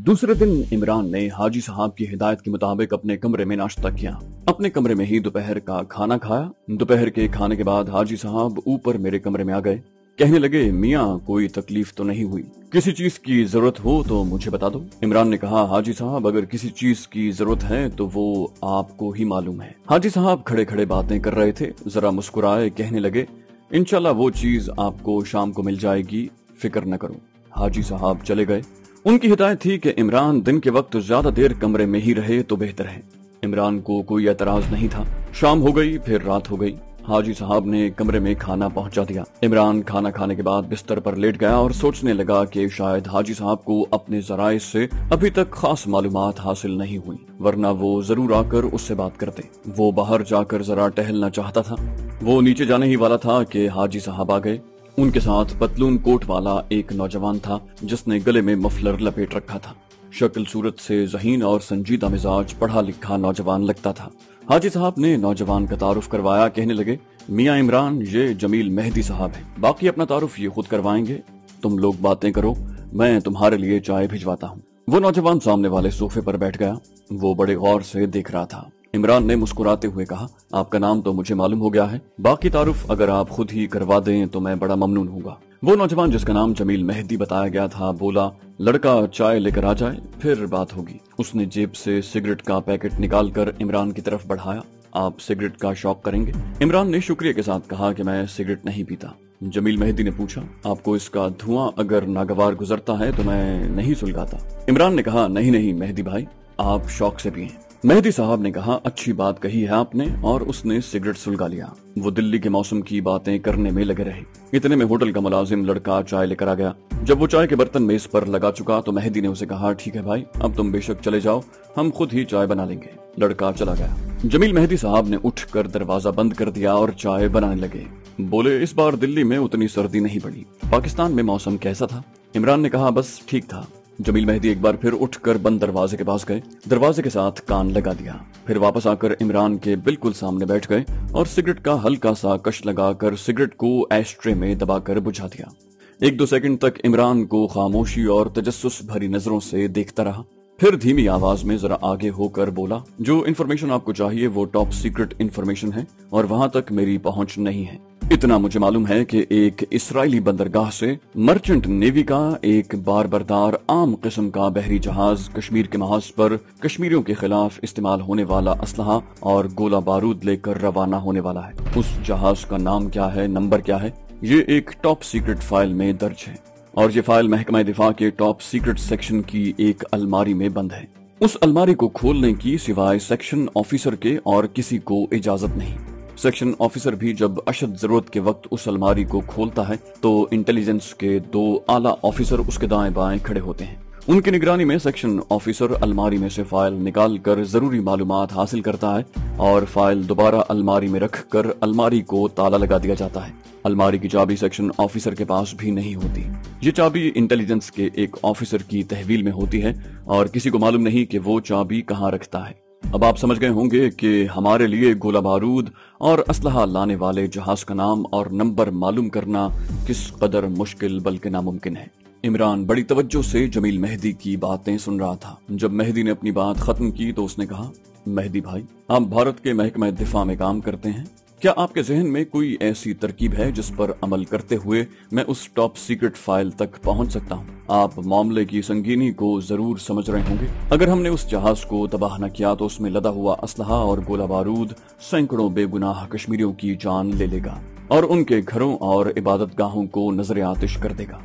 दूसरे दिन इमरान ने हाजी साहब की हिदायत के मुताबिक अपने कमरे में नाश्ता किया। अपने कमरे में ही दोपहर का खाना खाया। दोपहर के खाने के बाद हाजी साहब ऊपर मेरे कमरे में आ गए। कहने लगे, मियाँ कोई तकलीफ तो नहीं हुई? किसी चीज की जरूरत हो तो मुझे बता दो। इमरान ने कहा, हाजी साहब अगर किसी चीज की जरूरत है तो वो आपको ही मालूम है। हाजी साहब खड़े खड़े बातें कर रहे थे, जरा मुस्कुराए, कहने लगे, इंशाल्लाह वो चीज आपको शाम को मिल जाएगी, फिक्र न करो। हाजी साहब चले गए। उनकी हिदायत थी कि इमरान दिन के वक्त ज्यादा देर कमरे में ही रहे तो बेहतर है। इमरान को कोई एतराज नहीं था। शाम हो गई, फिर रात हो गई। हाजी साहब ने कमरे में खाना पहुंचा दिया। इमरान खाना खाने के बाद बिस्तर पर लेट गया और सोचने लगा कि शायद हाजी साहब को अपने जराए से अभी तक खास मालूमात हासिल नहीं हुई, वरना वो जरूर आकर उससे बात करते। वो बाहर जाकर जरा टहलना चाहता था। वो नीचे जाने ही वाला था कि हाजी साहब आ गए। उनके साथ पतलून कोट वाला एक नौजवान था जिसने गले में मफलर लपेट रखा था। शक्ल सूरत से ज़हीन और संजीदा मिजाज पढ़ा लिखा नौजवान लगता था। हाजी साहब ने नौजवान का तारुफ करवाया। कहने लगे, मियाँ इमरान, ये जमील मेहदी साहब हैं। बाकी अपना तारुफ ये खुद करवाएंगे। तुम लोग बातें करो, मैं तुम्हारे लिए चाय भिजवाता हूँ। वो नौजवान सामने वाले सोफे पर बैठ गया। वो बड़े गौर से देख रहा था। इमरान ने मुस्कुराते हुए कहा, आपका नाम तो मुझे मालूम हो गया है, बाकी तारुफ अगर आप खुद ही करवा दें तो मैं बड़ा ममनून होगा। वो नौजवान जिसका नाम जमील मेहदी बताया गया था बोला, लड़का चाय लेकर आ जाए, फिर बात होगी। उसने जेब से सिगरेट का पैकेट निकालकर इमरान की तरफ बढ़ाया। आप सिगरेट का शौक करेंगे? इमरान ने शुक्रिया के साथ कहा कि मैं सिगरेट नहीं पीता। जमील मेहदी ने पूछा, आपको इसका धुआं अगर नागवार गुजरता है तो मैं नहीं सुलगाता। इमरान ने कहा, नहीं नहीं मेहदी भाई, आप शौक से पिएं। मेहदी साहब ने कहा, अच्छी बात कही है आपने, और उसने सिगरेट सुलगा लिया। वो दिल्ली के मौसम की बातें करने में लगे रहे। इतने में होटल का मुलाजिम लड़का चाय लेकर आ गया। जब वो चाय के बर्तन मेज पर लगा चुका तो मेहदी ने उसे कहा, ठीक है भाई, अब तुम बेशक चले जाओ, हम खुद ही चाय बना लेंगे। लड़का चला गया। जमील मेहदी साहब ने उठकर दरवाजा बंद कर दिया और चाय बनाने लगे। बोले, इस बार दिल्ली में उतनी सर्दी नहीं पड़ी। पाकिस्तान में मौसम कैसा था? इमरान ने कहा, बस ठीक था। जमील मेहदी एक बार फिर उठकर बंद दरवाजे के पास गए, दरवाजे के साथ कान लगा दिया, फिर वापस आकर इमरान के बिल्कुल सामने बैठ गए और सिगरेट का हल्का सा कश लगाकर सिगरेट को एस्ट्रे में दबाकर बुझा दिया। 1-2 सेकंड तक इमरान को खामोशी और तजस्सुस भरी नजरों से देखता रहा। फिर धीमी आवाज में जरा आगे होकर बोला, जो इन्फॉर्मेशन आपको चाहिए वो टॉप सीक्रेट इन्फॉर्मेशन है और वहां तक मेरी पहुंच नहीं है। इतना मुझे मालूम है कि एक इसराइली बंदरगाह से मर्चेंट नेवी का एक बारबरदार आम किस्म का बहरी जहाज कश्मीर के महाज पर कश्मीरियों के खिलाफ इस्तेमाल होने वाला असलहा और गोला बारूद लेकर रवाना होने वाला है। उस जहाज का नाम क्या है, नंबर क्या है, ये एक टॉप सीक्रेट फाइल में दर्ज है और ये फाइल महकमा दिफा के टॉप सीक्रेट सेक्शन की एक अलमारी में बंद है। उस अलमारी को खोलने की सिवाय सेक्शन ऑफिसर के और किसी को इजाजत नहीं। सेक्शन ऑफिसर भी जब अशद जरूरत के वक्त उस अलमारी को खोलता है तो इंटेलिजेंस के 2 आला ऑफिसर उसके दाएं बाएं खड़े होते हैं। उनकी निगरानी में सेक्शन ऑफिसर अलमारी में से फाइल निकाल कर जरूरी मालूमात हासिल करता है और फाइल दोबारा अलमारी में रख कर अलमारी को ताला लगा दिया जाता है। अलमारी की चाबी सेक्शन ऑफिसर के पास भी नहीं होती। ये चाबी इंटेलिजेंस के एक ऑफिसर की तहवील में होती है और किसी को मालूम नहीं कि वो चाबी कहाँ रखता है। अब आप समझ गए होंगे कि हमारे लिए गोला बारूद और असलहा लाने वाले जहाज का नाम और नंबर मालूम करना किस कदर मुश्किल बल्कि नामुमकिन है। इमरान बड़ी तवज्जो से जमील मेहदी की बातें सुन रहा था। जब मेहदी ने अपनी बात खत्म की तो उसने कहा, मेहदी भाई, आप भारत के महकमा दिफा में काम करते हैं, क्या आपके जहन में कोई ऐसी तरकीब है जिस पर अमल करते हुए मैं उस टॉप सीक्रेट फाइल तक पहुंच सकता हूं? आप मामले की संगीनी को जरूर समझ रहे होंगे। अगर हमने उस जहाज को तबाह न किया तो उसमें लदा हुआ असलहा और गोला बारूद सैकड़ों बेगुनाह कश्मीरियों की जान ले लेगा और उनके घरों और इबादत गाहों को नजर आतिश कर देगा।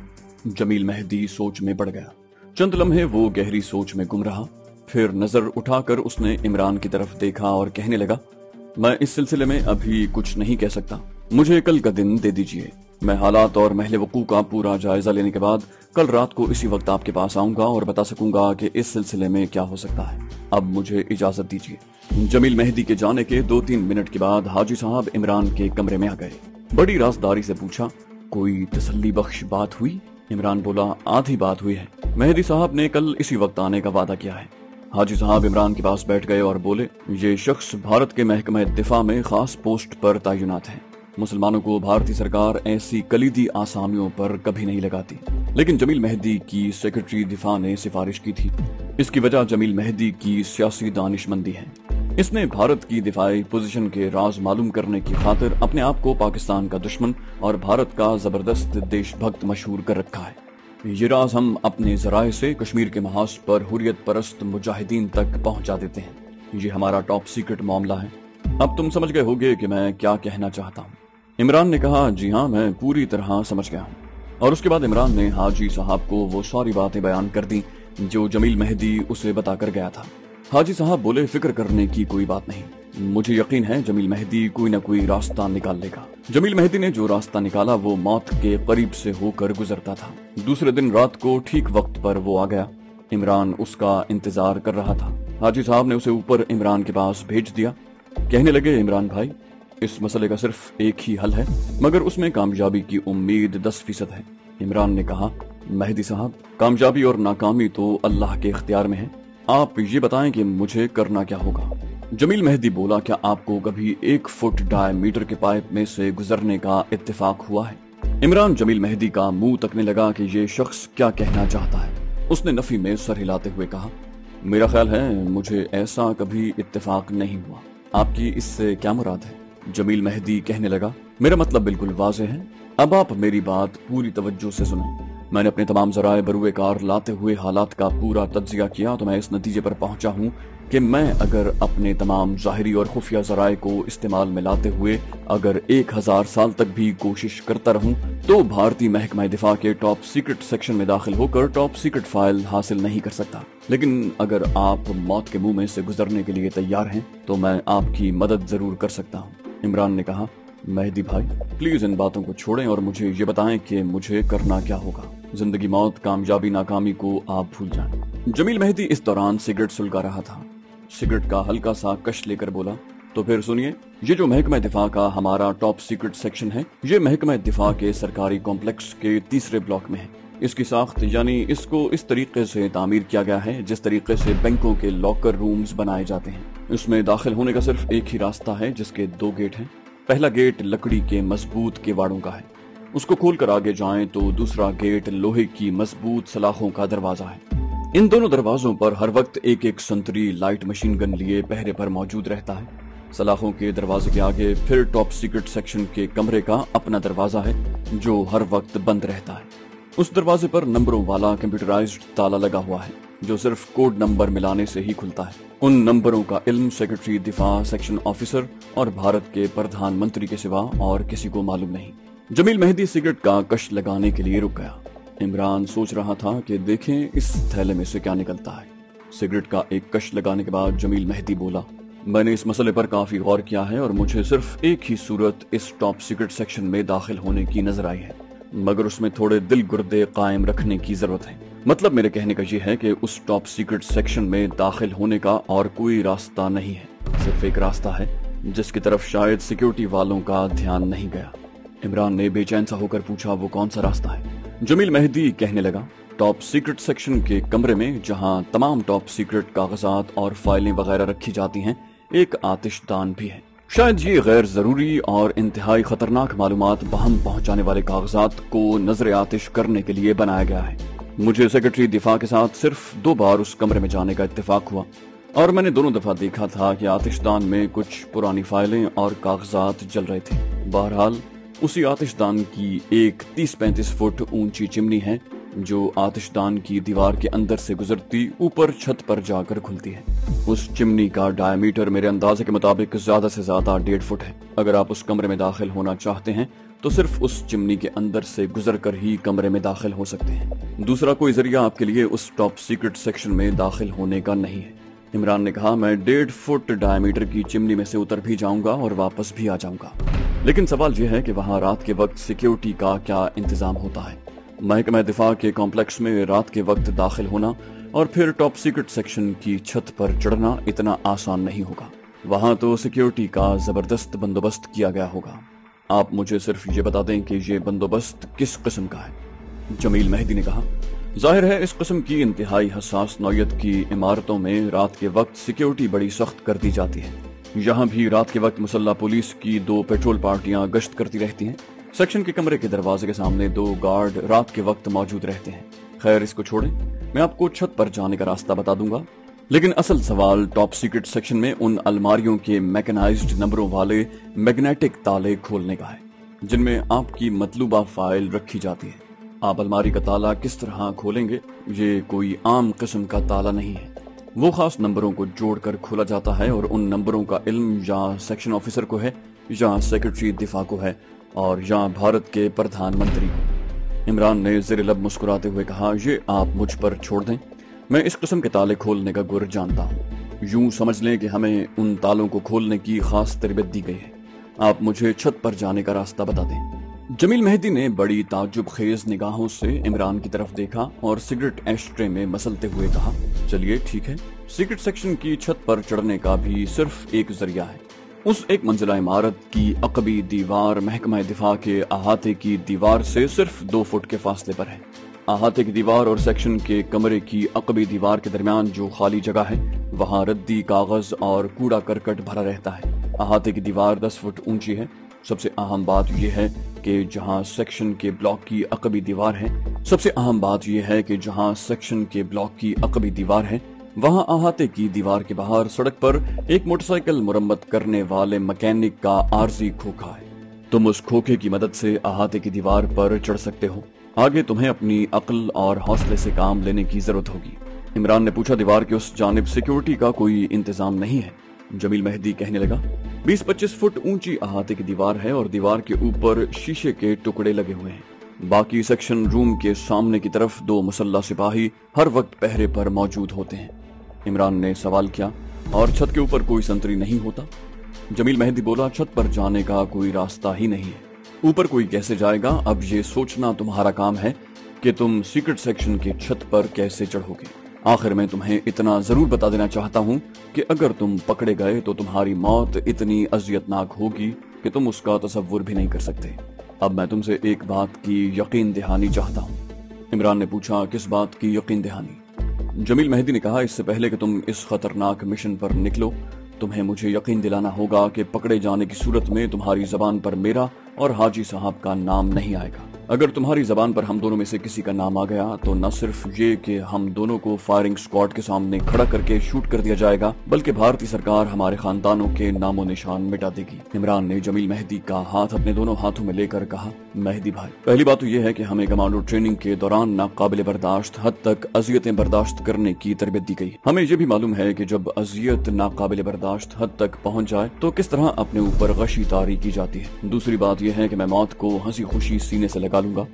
जमील मेहदी सोच में पड़ गया। चंद लम्हे वो गहरी सोच में गुम रहा। फिर नजर उठाकर उसने इमरान की तरफ देखा और कहने लगा, मैं इस सिलसिले में अभी कुछ नहीं कह सकता, मुझे कल का दिन दे दीजिए। मैं हालात और महले वकू का पूरा जायजा लेने के बाद कल रात को इसी वक्त आपके पास आऊंगा और बता सकूंगा कि इस सिलसिले में क्या हो सकता है। अब मुझे इजाजत दीजिए। जमील मेहदी के जाने के 2-3 मिनट के बाद हाजी साहब इमरान के कमरे में आ गए। बड़ी राजदारी से पूछा, कोई तसल्ली बख्श बात हुई? इमरान बोला, आधी बात हुई है। मेहदी साहब ने कल इसी वक्त आने का वादा किया है। हाजी साहब इमरान के पास बैठ गए और बोले, ये शख्स भारत के महकमे दिफा में खास पोस्ट पर तैनात है। मुसलमानों को भारतीय सरकार ऐसी कलीदी आसामियों पर कभी नहीं लगाती, लेकिन जमील मेहदी की सेक्रेटरी दिफा ने सिफारिश की थी। इसकी वजह जमील मेहदी की सियासी दानिशमंदी है। इसने भारत की दिफाई पोजीशन के राज मालूम करने की खातिर अपने आप को पाकिस्तान का दुश्मन और भारत का जबरदस्त देशभक्त मशहूर कर रखा है। ये राज हम अपने जराए से कश्मीर के महाज पर हुर्रियत परस्त मुजाहिदीन तक पहुंचा देते हैं। ये हमारा टॉप सीक्रेट मामला है। अब तुम समझ गए होगे कि मैं क्या कहना चाहता हूँ। इमरान ने कहा, जी हाँ, मैं पूरी तरह समझ गया हूँ। और उसके बाद इमरान ने हाजी साहब को वो सारी बातें बयान कर दी जो जमील मेहदी उसे बताकर गया था। हाजी साहब बोले, फिक्र करने की कोई बात नहीं, मुझे यकीन है जमील मेहदी कोई न कोई रास्ता निकाल लेगा। जमील मेहदी ने जो रास्ता निकाला वो मौत के करीब से होकर गुजरता था। दूसरे दिन रात को ठीक वक्त पर वो आ गया। इमरान उसका इंतजार कर रहा था। हाजी साहब ने उसे ऊपर इमरान के पास भेज दिया। कहने लगे, इमरान भाई, इस मसले का सिर्फ एक ही हल है, मगर उसमें कामयाबी की उम्मीद 10% है। इमरान ने कहा, मेहदी साहब, कामयाबी और नाकामी तो अल्लाह के इख्तियार में है। आप ये बताएं कि मुझे करना क्या होगा। जमील मेहदी बोला, क्या आपको कभी 1 फुट डायमीटर के पाइप में से गुजरने का इत्तेफाक हुआ है? इमरान जमील मेहदी का मुंह तकने लगा कि ये शख्स क्या कहना चाहता है। उसने नफी में सर हिलाते हुए कहा, मेरा ख्याल है मुझे ऐसा कभी इत्तेफाक नहीं हुआ। आपकी इससे क्या मुराद है? जमील मेहदी कहने लगा, मेरा मतलब बिल्कुल वाज़ेह है। अब आप मेरी बात पूरी तवज्जो से सुनें। मैंने अपने तमाम जराए बरूए कार लाते हुए हालात का पूरा तज्जिया किया तो मैं इस नतीजे पर पहुंचा हूं कि मैं अगर अपने तमाम ज़ाहिरी और खुफिया जराए को इस्तेमाल में लाते हुए अगर 1000 साल तक भी कोशिश करता रहूं तो भारतीय महकमा दिफा के टॉप सीक्रेट सेक्शन में दाखिल होकर टॉप सीक्रेट फाइल हासिल नहीं कर सकता। लेकिन अगर आप मौत के मुंह में से गुजरने के लिए तैयार हैं तो मैं आपकी मदद जरूर कर सकता हूँ। इमरान ने कहा, मेहदी भाई, प्लीज इन बातों को छोड़ें और मुझे ये बताएं कि मुझे करना क्या होगा। जिंदगी मौत कामयाबी नाकामी को आप भूल जाएं। जमील मेहदी इस दौरान सिगरेट सुलगा रहा था। सिगरेट का हल्का सा कश लेकर बोला, तो फिर सुनिए, ये जो महकमा दिफा का हमारा टॉप सीक्रेट सेक्शन है, ये महकमा दिफा के सरकारी कॉम्प्लेक्स के 3रे ब्लॉक में है। इसकी साख्त यानी इसको इस तरीके से तामीर किया गया है जिस तरीके से बैंकों के लॉकर रूम्स बनाए जाते हैं। इसमें दाखिल होने का सिर्फ एक ही रास्ता है जिसके 2 गेट हैं। पहला गेट लकड़ी के मजबूत किवाड़ों का है, उसको खोलकर आगे जाएं तो दूसरा गेट लोहे की मजबूत सलाखों का दरवाजा है। इन दोनों दरवाजों पर हर वक्त एक संतरी लाइट मशीन गन लिए पहरे पर मौजूद रहता है। सलाखों के दरवाजे के आगे फिर टॉप सीक्रेट सेक्शन के कमरे का अपना दरवाजा है जो हर वक्त बंद रहता है। उस दरवाजे पर नंबरों वाला कंप्यूटराइज्ड ताला लगा हुआ है जो सिर्फ कोड नंबर मिलाने से ही खुलता है। उन नंबरों का इल्म सेक्रेटरी दिफा, सेक्शन ऑफिसर और भारत के प्रधानमंत्री के सिवा और किसी को मालूम नहीं। जमील मेहदी सिगरेट का कश लगाने के लिए रुक गया। इमरान सोच रहा था कि देखें इस थैले में से क्या निकलता है। सिगरेट का एक कश लगाने के बाद जमील मेहदी बोला, मैंने इस मसले पर काफी गौर किया है और मुझे सिर्फ एक ही सूरत इस टॉप सीक्रेट सेक्शन में दाखिल होने की नजर आई है, मगर उसमें थोड़े दिल गुर्दे कायम रखने की जरूरत है। मतलब मेरे कहने का ये है कि उस टॉप सीक्रेट सेक्शन में दाखिल होने का और कोई रास्ता नहीं है, सिर्फ एक रास्ता है जिसकी तरफ शायद सिक्योरिटी वालों का ध्यान नहीं गया। इमरान ने बेचैन सा होकर पूछा, वो कौन सा रास्ता है? जमील मेहदी कहने लगा, टॉप सीक्रेट सेक्शन के कमरे में जहां तमाम टॉप सीक्रेट कागजात और फाइलें वगैरह रखी जाती हैं, एक आतिशदान भी है। शायद ये गैर जरूरी और इंतहाई खतरनाक मालूमात बहम पहुंचाने वाले कागजात को नजर आतिश करने के लिए बनाया गया है। मुझे सेक्रेटरी दिफा के साथ सिर्फ 2 बार उस कमरे में जाने का इत्तेफाक हुआ और मैंने दोनों दफा देखा था कि आतिशदान में कुछ पुरानी फाइलें और कागजात जल रहे थे। बहरहाल उसी आतिशदान की एक 30-35 फुट ऊंची चिमनी है जो आतिशदान की दीवार के अंदर से गुजरती ऊपर छत पर जाकर खुलती है। उस चिमनी का डायमीटर मेरे अंदाजे के मुताबिक ज्यादा से ज्यादा 1.5 फुट है। अगर आप उस कमरे में दाखिल होना चाहते हैं तो सिर्फ उस चिमनी के अंदर से गुजर कर ही कमरे में दाखिल हो सकते हैं। दूसरा कोई जरिया आपके लिए उस टॉप सीक्रेट सेक्शन में दाखिल होने का नहीं है। इमरान ने कहा, मैं 1.5 फुट डायमीटर की चिमनी में से उतर भी जाऊंगा और वापस भी आ जाऊंगा, लेकिन सवाल यह है कि वहां रात के वक्त सिक्योरिटी का क्या इंतजाम होता है। महकमा दिफा के कॉम्प्लेक्स में रात के वक्त दाखिल होना और फिर टॉप सीक्रेट सेक्शन की छत पर चढ़ना इतना आसान नहीं होगा। वहां तो सिक्योरिटी का जबरदस्त बंदोबस्त किया गया होगा। आप मुझे सिर्फ ये बता दें कि ये बंदोबस्त किस किस्म का है। जमील मेहदी ने कहा, जाहिर है इस किस्म की इंतहाई हसास नौयत की इमारतों में रात के वक्त सिक्योरिटी बड़ी सख्त कर दी जाती है। यहाँ भी रात के वक्त मुसल्ला पुलिस की 2 पेट्रोल पार्टियां गश्त करती रहती हैं। सेक्शन के कमरे के दरवाजे के सामने 2 गार्ड रात के वक्त मौजूद रहते हैं। खैर, इसको छोड़ें, मैं आपको छत पर जाने का रास्ता बता दूंगा। लेकिन असल सवाल टॉप सीक्रेट सेक्शन में उन अलमारियों के मैकेनाइज्ड नंबरों वाले मैग्नेटिक ताले खोलने का है, जिनमें आपकी मतलूबा फाइल रखी जाती है। आप अलमारी का ताला किस तरह खोलेंगे? ये कोई आम किस्म का ताला नहीं है। वो खास नंबरों को जोड़कर खोला जाता है और उन नंबरों का इल्म या सेक्शन ऑफिसर को है, या सेक्रेटरी दिफा को है, और या भारत के प्रधानमंत्री को। इमरान ने ज़ेर लब मुस्कुराते हुए कहा, ये आप मुझ पर छोड़ दें, मैं इस किस्म के ताले खोलने का गुर जानता हूँ। यूं समझ लें कि हमें उन तालों को खोलने की खास तरबियत दी गई है। आप मुझे छत पर जाने का रास्ता बता दें। जमील मेहदी ने बड़ी ताज्जुब खेज निगाहों से इमरान की तरफ देखा और सिगरेट एशट्रे में मसलते हुए कहा, चलिए ठीक है। सीक्रेट सेक्शन की छत पर चढ़ने का भी सिर्फ एक जरिया है। उस एक मंजिला इमारत की अकबी दीवार महकमा दिफा के अहाते की दीवार से सिर्फ 2 फुट के फासले पर है। अहाते की दीवार और सेक्शन के कमरे की अकबी दीवार के दरमियान जो खाली जगह है, वहाँ रद्दी कागज और कूड़ा करकट भरा रहता है। अहाते की दीवार 10 फुट ऊंची है। सबसे अहम बात यह है कि जहाँ सेक्शन के ब्लॉक की अकबी दीवार है, सबसे अहम बात यह है कि जहाँ सेक्शन के ब्लॉक की अकबी दीवार है, वहाँ अहाते की दीवार के बाहर सड़क पर एक मोटरसाइकिल मुरम्मत करने वाले मैकेनिक का आर्जी खोखा है। तुम उस खोखे की मदद से अहाते की दीवार पर चढ़ सकते हो। आगे तुम्हें अपनी अक्ल और हौसले से काम लेने की जरूरत होगी। इमरान ने पूछा, दीवार के उस जानिब सिक्योरिटी का कोई इंतजाम नहीं है? जमील मेहदी कहने लगा, 20-25 फुट ऊंची अहाते की दीवार है और दीवार के ऊपर शीशे के टुकड़े लगे हुए हैं। बाकी सेक्शन रूम के सामने की तरफ 2 मुसल्ला सिपाही हर वक्त पहरे पर मौजूद होते हैं। इमरान ने सवाल किया, और छत के ऊपर कोई संतरी नहीं होता? जमील मेहदी बोला, छत पर जाने का कोई रास्ता ही नहीं है। ऊपर कोई कैसे जाएगा? अब ये सोचना तुम्हारा काम है कि तुम सीक्रेट सेक्शन की छत पर कैसे चढ़ोगे। आखिर मैं तुम्हें इतना जरूर बता देना चाहता हूँ कि अगर तुम पकड़े गए तो तुम्हारी मौत इतनी अजियतनाक होगी कि तुम उसका तसव्वुर भी नहीं कर सकते। अब मैं तुमसे एक बात की यकीन दहानी चाहता हूँ। इमरान ने पूछा, किस बात की यकीन दहानी? जमील मेहदी ने कहा, इससे पहले कि तुम इस खतरनाक मिशन पर निकलो, तुम्हें मुझे यकीन दिलाना होगा कि पकड़े जाने की सूरत में तुम्हारी जबान पर मेरा और हाजी साहब का नाम नहीं आएगा। अगर तुम्हारी जबान पर हम दोनों में से किसी का नाम आ गया तो न सिर्फ ये कि हम दोनों को फायरिंग स्क्वाड के सामने खड़ा करके शूट कर दिया जाएगा, बल्कि भारतीय सरकार हमारे खानदानों के नामो निशान मिटा देगी। इमरान ने जमील मेहदी का हाथ अपने दोनों हाथों में लेकर कहा, मेहदी भाई, पहली बात तो यह है कि हमें कमांडो ट्रेनिंग के दौरान नाकाबिले बर्दाश्त हद तक अजियतें बर्दाश्त करने की तरबियत दी गई। हमें यह भी मालूम है कि जब अजियत नाकाबिले बर्दाश्त हद तक पहुंच जाए तो किस तरह अपने ऊपर गशी तारी की जाती है। दूसरी बात यह है कि मैं मौत को हंसी खुशी सीने से लगा लूंगा,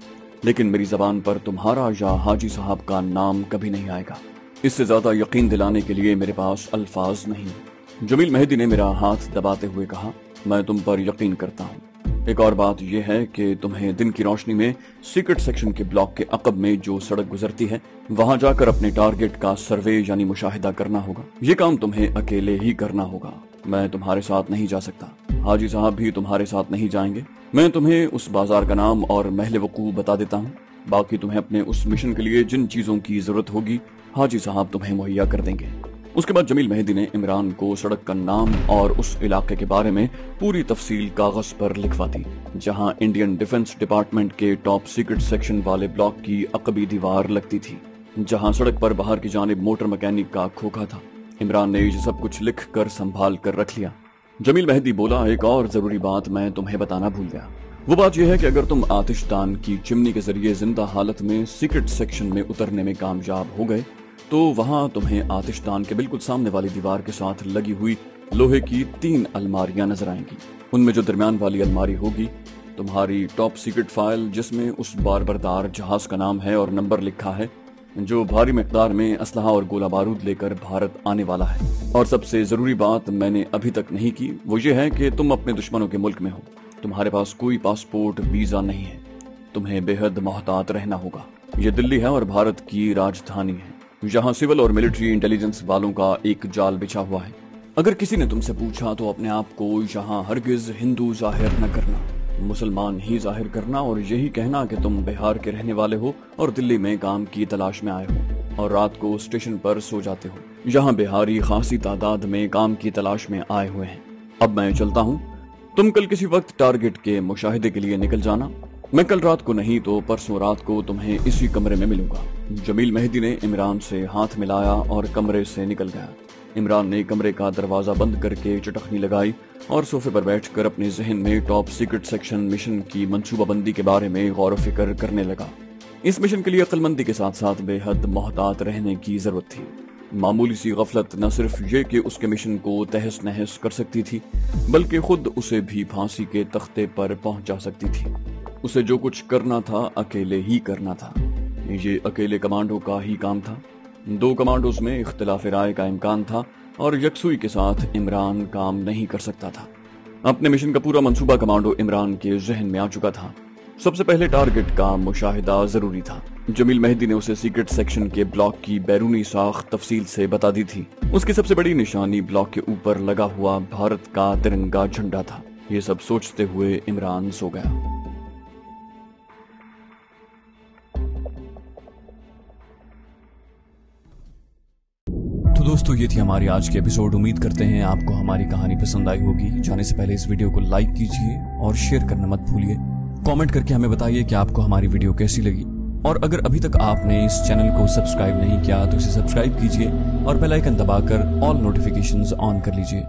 लेकिन मेरी जबान पर तुम्हारा या हाजी साहब का नाम कभी नहीं आएगा। इससे ज्यादा यकीन दिलाने के लिए मेरे पास अल्फाज नहीं। जमील मेहदी ने मेरा हाथ दबाते हुए कहा, मैं तुम पर यकीन करता हूँ। एक और बात यह है कि तुम्हें दिन की रोशनी में सीक्रेट सेक्शन के ब्लॉक के अकब में जो सड़क गुजरती है, वहां जाकर अपने टारगेट का सर्वे यानी मुशाहिदा करना होगा। ये काम तुम्हें अकेले ही करना होगा। मैं तुम्हारे साथ नहीं जा सकता। हाजी साहब भी तुम्हारे साथ नहीं जाएंगे। मैं तुम्हें उस बाजार का नाम और महल वकू बता देता हूँ। बाकी तुम्हें अपने उस मिशन के लिए जिन चीजों की जरूरत होगी, हाजी साहब तुम्हें मुहैया कर देंगे। उसके बाद जमील मेहदी ने इमरान को सड़क का नाम और उस इलाके के बारे में पूरी तफसील कागज पर लिखवा दी, जहां इंडियन डिफेंस डिपार्टमेंट के टॉप सीक्रेट सेक्शन वाले ब्लॉक की अकबी दीवार लगती थी, जहां सड़क पर बाहर की जानिब मोटर मैकेनिक का खोखा था। इमरान ने ये सब कुछ लिख कर संभाल कर रख लिया। जमील मेहदी बोला, एक और जरूरी बात मैं तुम्हें बताना भूल गया। वो बात यह है कि अगर तुम आतिशदान की चिमनी के जरिए जिंदा हालत में सीक्रेट सेक्शन में उतरने में कामयाब हो गए तो वहां तुम्हें आतिशदान के बिल्कुल सामने वाली दीवार के साथ लगी हुई लोहे की 3 अलमारियां नजर आएंगी। उनमें जो दरमियान वाली अलमारी होगी, तुम्हारी टॉप सीक्रेट फाइल जिसमें उस बारबरदार जहाज का नाम है और नंबर लिखा है, जो भारी मिकदार में असलहा और गोला बारूद लेकर भारत आने वाला है। और सबसे जरूरी बात मैंने अभी तक नहीं की, वो ये है कि तुम अपने दुश्मनों के मुल्क में हो। तुम्हारे पास कोई पासपोर्ट वीजा नहीं है। तुम्हें बेहद मोहतात रहना होगा। ये दिल्ली है और भारत की राजधानी है। यहाँ सिविल और मिलिट्री इंटेलिजेंस वालों का एक जाल बिछा हुआ है। अगर किसी ने तुमसे पूछा तो अपने आप को यहाँ हरगिज हिंदू जाहिर न करना, मुसलमान ही जाहिर करना और यही कहना कि तुम बिहार के रहने वाले हो और दिल्ली में काम की तलाश में आए हो और रात को स्टेशन पर सो जाते हो। यहाँ बिहारी खासी तादाद में काम की तलाश में आए हुए हैं। अब मैं चलता हूँ। तुम कल किसी वक्त टारगेट के मुशाहिदे के लिए निकल जाना। मैं कल रात को नहीं तो परसों रात को तुम्हें इसी कमरे में मिलूंगा। जमील मेहदी ने इमरान से हाथ मिलाया और कमरे से निकल गया। इमरान ने कमरे का दरवाजा बंद करके चटखनी लगाई और सोफे पर बैठकर अपने जहन में टॉप सीक्रेट सेक्शन मिशन की मंसूबाबंदी के बारे में गौर फिक्र करने लगा। इस मिशन के लिए अक्लमंदी के साथ साथ बेहद मोहतात रहने की जरूरत थी। मामूली सी गफलत न सिर्फ ये कि उसके मिशन को तहस नहस कर सकती थी, बल्कि खुद उसे भी फांसी के तख्ते पर पहुंचा सकती थी। उसे जो कुछ करना था अकेले ही करना था। ये अकेले कमांडो का ही काम था। 2 कमांडोज में इख्तिलाफ राय का इम्कान था और यकसुई के साथ इमरान काम नहीं कर सकता था। अपने मिशन का पूरा मंसूबा कमांडो इमरान के जहन में आ चुका था। सबसे पहले टारगेट का मुशाहिदा जरूरी था। जमील मेहदी ने उसे सीक्रेट सेक्शन के ब्लॉक की बैरूनी साख तफसील से बता दी थी। उसकी सबसे बड़ी निशानी ब्लॉक के ऊपर लगा हुआ भारत का तिरंगा झंडा था। ये सब सोचते हुए इमरान सो गया। तो दोस्तों, ये थी हमारी आज की एपिसोड। उम्मीद करते हैं आपको हमारी कहानी पसंद आई होगी। जाने से पहले इस वीडियो को लाइक कीजिए और शेयर करना मत भूलिए। कमेंट करके हमें बताइए कि आपको हमारी वीडियो कैसी लगी। और अगर अभी तक आपने इस चैनल को सब्सक्राइब नहीं किया तो इसे सब्सक्राइब कीजिए और बेल आइकन दबाकर ऑल नोटिफिकेशंस ऑन कर लीजिए।